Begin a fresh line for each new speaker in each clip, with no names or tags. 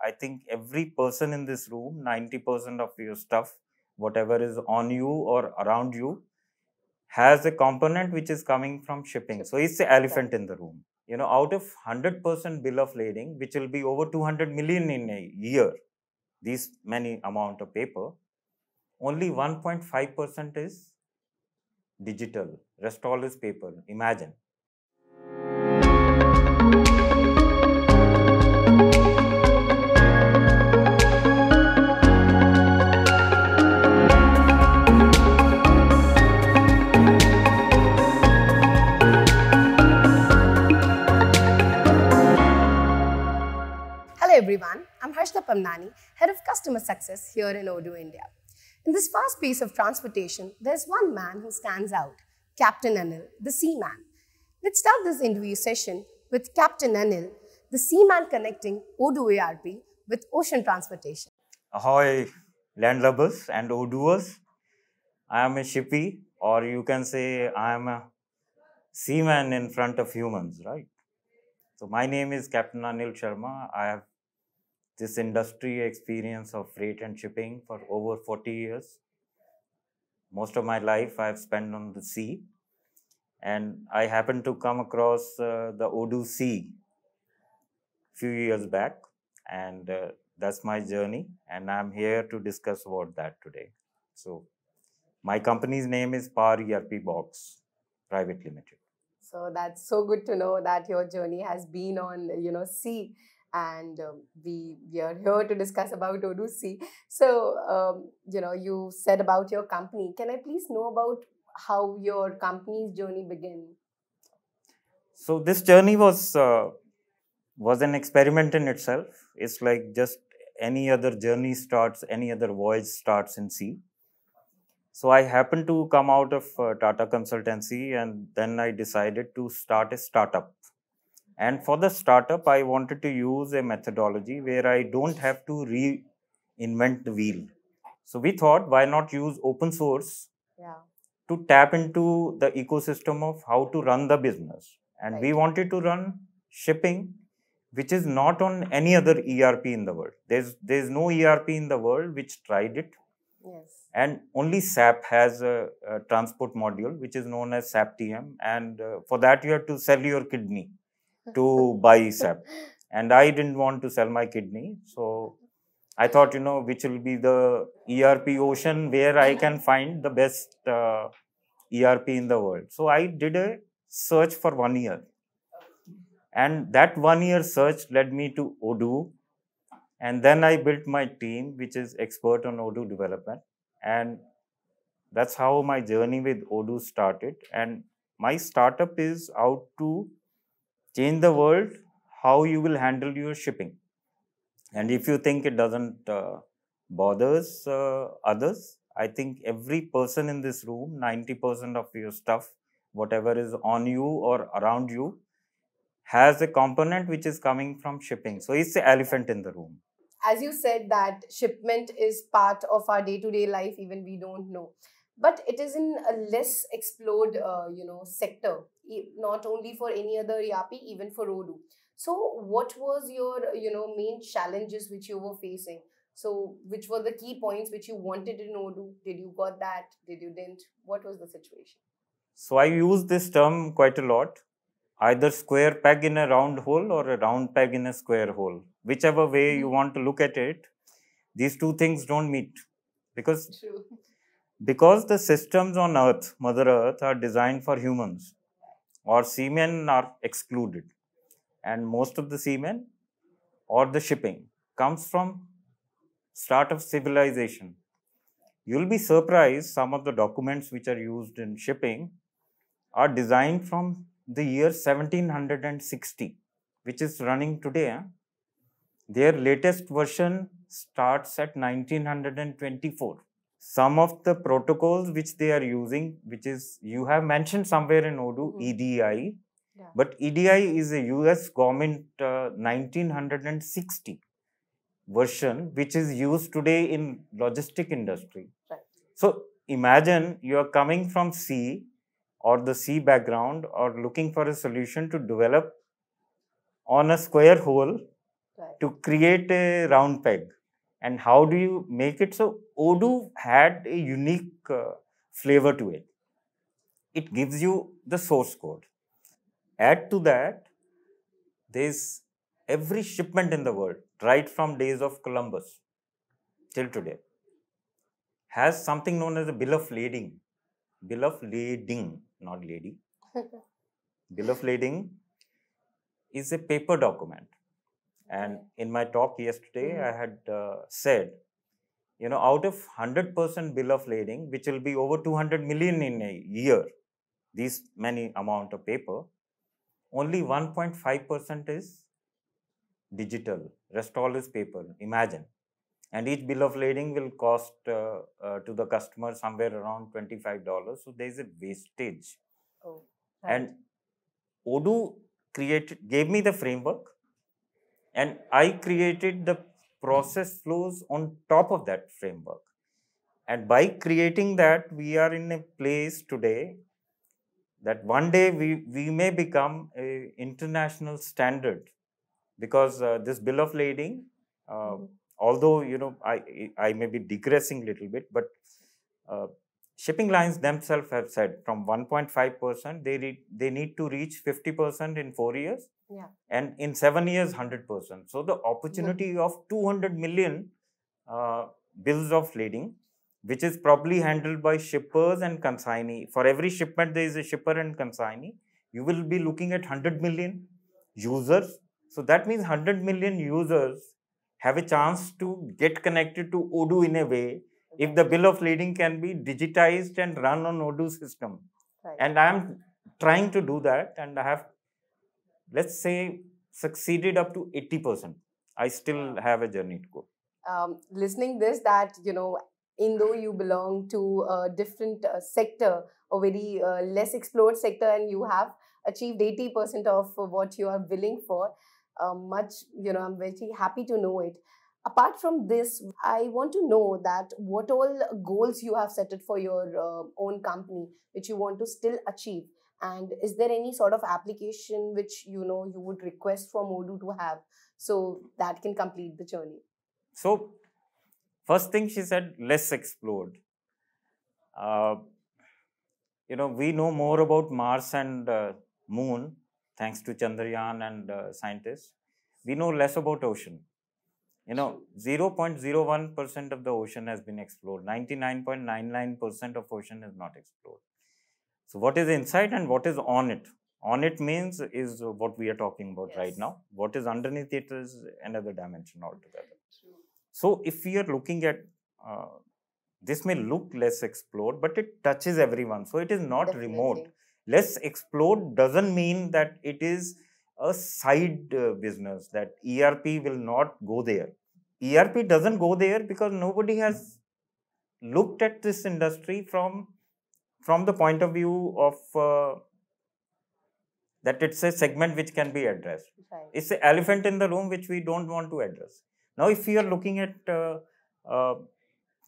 I think every person in this room, 90% of your stuff, whatever is on you or around you, has a component which is coming from shipping. So it's the elephant in the room. Out of 100% bill of lading, which will be over 200 million in a year, these many amount of paper, only 1.5% is digital. Rest all is paper. Imagine.
Hello everyone, I'm Harshda Pamnani, Head of Customer Success here in Odoo, India. In this fast pace of transportation, there's one man who stands out, Captain Anil, the Seaman. Let's start this interview session with Captain Anil, the Seaman connecting Odoo ERP with ocean transportation.
Ahoy, landlubbers and Odooers. I am a shippy, or you can say I am a seaman in front of humans, right? So my name is Captain Anil Sharma. I have this industry experience of freight and shipping for over 40 years. Most of my life I have spent on the sea, and I happened to come across the Odoo Sea few years back, and that's my journey, and I'm here to discuss about that today. So my company's name is Powerp Box Private Limited.
So that's so good to know that your journey has been on, sea. And we are here to discuss about Odoo Sea. So, you said about your company. Can I please know about how your company's journey began?
So this journey was an experiment in itself. It's like just any other journey starts, any other voyage starts in sea. So I happened to come out of Tata Consultancy, and then I decided to start a startup. And for the startup, I wanted to use a methodology where I don't have to reinvent the wheel. So we thought, why not use open source to tap into the ecosystem of how to run the business. And we wanted to run shipping, which is not on any other ERP in the world. There's no ERP in the world which tried it.
Yes.
And only SAP has a transport module, which is known as SAP TM. And for that, you have to sell your kidney to buy SAP. And I didn't want to sell my kidney. So I thought, which will be the ERP ocean where I can find the best ERP in the world. So I did a search for 1 year. And that 1 year search led me to Odoo. And then I built my team, which is expert on Odoo development. And that's how my journey with Odoo started. And my startup is out to change the world, how you will handle your shipping. And if you think it doesn't bothers others, I think every person in this room, 90% of your stuff, whatever is on you or around you, has a component which is coming from shipping. So it's the elephant in the room.
As you said that shipment is part of our day-to-day life, even we don't know. But it is in a less explored, sector, not only for any other ERP, even for Odoo. So what was your, main challenges which you were facing? So which were the key points which you wanted in Odoo? Did you got that? Did you didn't? What was the situation?
So I use this term quite a lot. Either square peg in a round hole or a round peg in a square hole. Whichever way you want to look at it, these two things don't meet. Because the systems on Earth, Mother Earth, are designed for humans, or seamen are excluded. And most of the seamen or the shipping comes from start of civilization. You'll be surprised some of the documents which are used in shipping are designed from the year 1760, which is running today. Their latest version starts at 1924. Some of the protocols which they are using, which is, you have mentioned somewhere in Odoo, EDI, but EDI is a US government 1960 version, which is used today in logistic industry.
Right.
So imagine you are coming from sea or the sea background or looking for a solution to develop on a square hole
Right.
to create a round peg. And how do you make it? So Odoo had a unique flavor to it. It gives you the source code. Add to that, there's every shipment in the world, right from days of Columbus till today, has something known as a bill of lading. Bill of lading, not lady. Bill of lading is a paper document. And in my talk yesterday, I had said, out of 100% bill of lading, which will be over 200 million in a year, these many amount of paper, only 1.5% is digital. Rest all is paper. Imagine. And each bill of lading will cost to the customer somewhere around $25. So there is a wastage.
Oh,
And
right.
Odoo gave me the framework, and I created the process flows on top of that framework. And by creating that, we are in a place today that one day we may become a international standard, because this bill of lading, although I may be digressing a little bit, but uh, shipping lines themselves have said from 1.5% they need to reach 50% in 4 years,
Yeah.
and in 7 years 100%. So the opportunity of 200 million bills of lading, which is probably handled by shippers and consignee. For every shipment, there is a shipper and consignee. You will be looking at 100 million users. So that means 100 million users have a chance to get connected to Odoo in a way, if the bill of lading can be digitized and run on Odoo system.
Right.
And I am trying to do that, and I have, let's say, succeeded up to 80%. I still have a journey to go.
Listening this, that in though you belong to a different sector, a very less explored sector, and you have achieved 80% of what you are willing for, much, I'm very happy to know it. Apart from this, I want to know that what all goals you have set it for your own company, which you want to still achieve. And is there any sort of application which you would request from Odoo to have, so that can complete the journey?
So, first thing she said, less explored. Uh, we know more about Mars and Moon thanks to Chandrayaan and scientists. We know less about ocean. 0.01% of the ocean has been explored. 99.99% of ocean is not explored. So what is inside and what is on it? On it means is what we are talking about right now. What is underneath it is another dimension altogether. So if we are looking at this may look less explored, but it touches everyone. So it is not remote. Less explored doesn't mean that it is a side business, that ERP will not go there. ERP doesn't go there because nobody has looked at this industry from the point of view of that it's a segment which can be addressed. Right. It's an elephant in the room which we don't want to address. Now, if we are looking at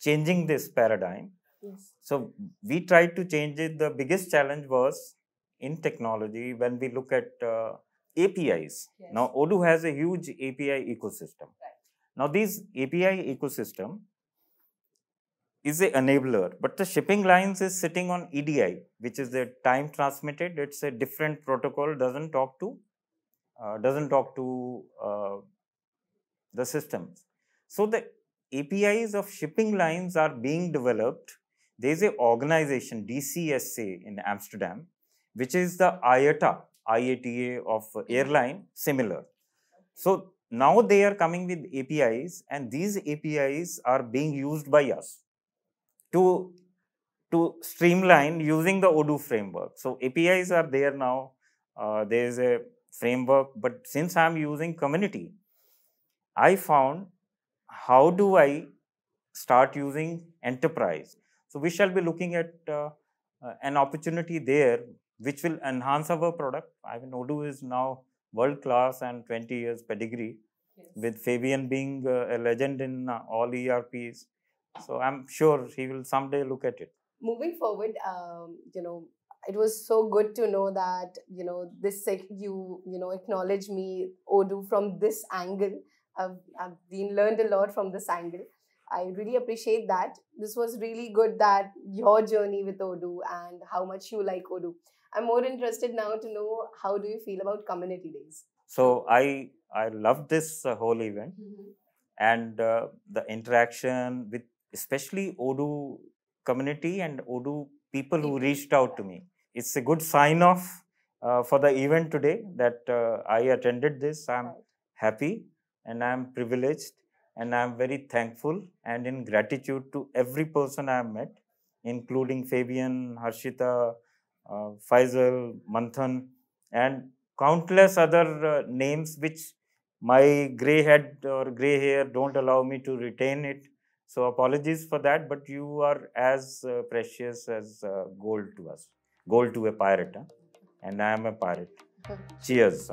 changing this paradigm, yes. So we tried to change it. The biggest challenge was in technology when we look at APIs. Yes. Now, Odoo has a huge API ecosystem. Right. Now, these API ecosystem is a enabler, but the shipping lines is sitting on EDI, which is the time transmitted. It's a different protocol. Doesn't talk to the systems. So the APIs of shipping lines are being developed. There is a organization DCSA in Amsterdam, which is the IATA of airline, similar. So now they are coming with APIs, and these APIs are being used by us to streamline using the Odoo framework. So APIs are there now. There is a framework, but since I'm using community, I found, how do I start using enterprise? So we shall be looking at an opportunity there which will enhance our product. I mean, Odoo is now world class and 20 years pedigree, yes. With Fabian being a legend in all ERPs. So I'm sure he will someday look at it.
Moving forward, it was so good to know that you acknowledge me, Odoo, from this angle. I've been learned a lot from this angle. I really appreciate that. This was really good, that your journey with Odoo and how much you like Odoo. I'm more interested now to know, how do you feel about community days?
So I love this whole event, and the interaction with especially Odoo community and Odoo people who reached out to me. It's a good sign off for the event today that I attended this. I'm
Right.
happy and I'm privileged and I'm very thankful and in gratitude to every person I have met, including Fabian, Harshita, Faisal, Manthan, and countless other names which my gray head or gray hair don't allow me to retain it. So apologies for that, but you are as precious as gold to us, gold to a pirate, huh? And I am a pirate. Cheers.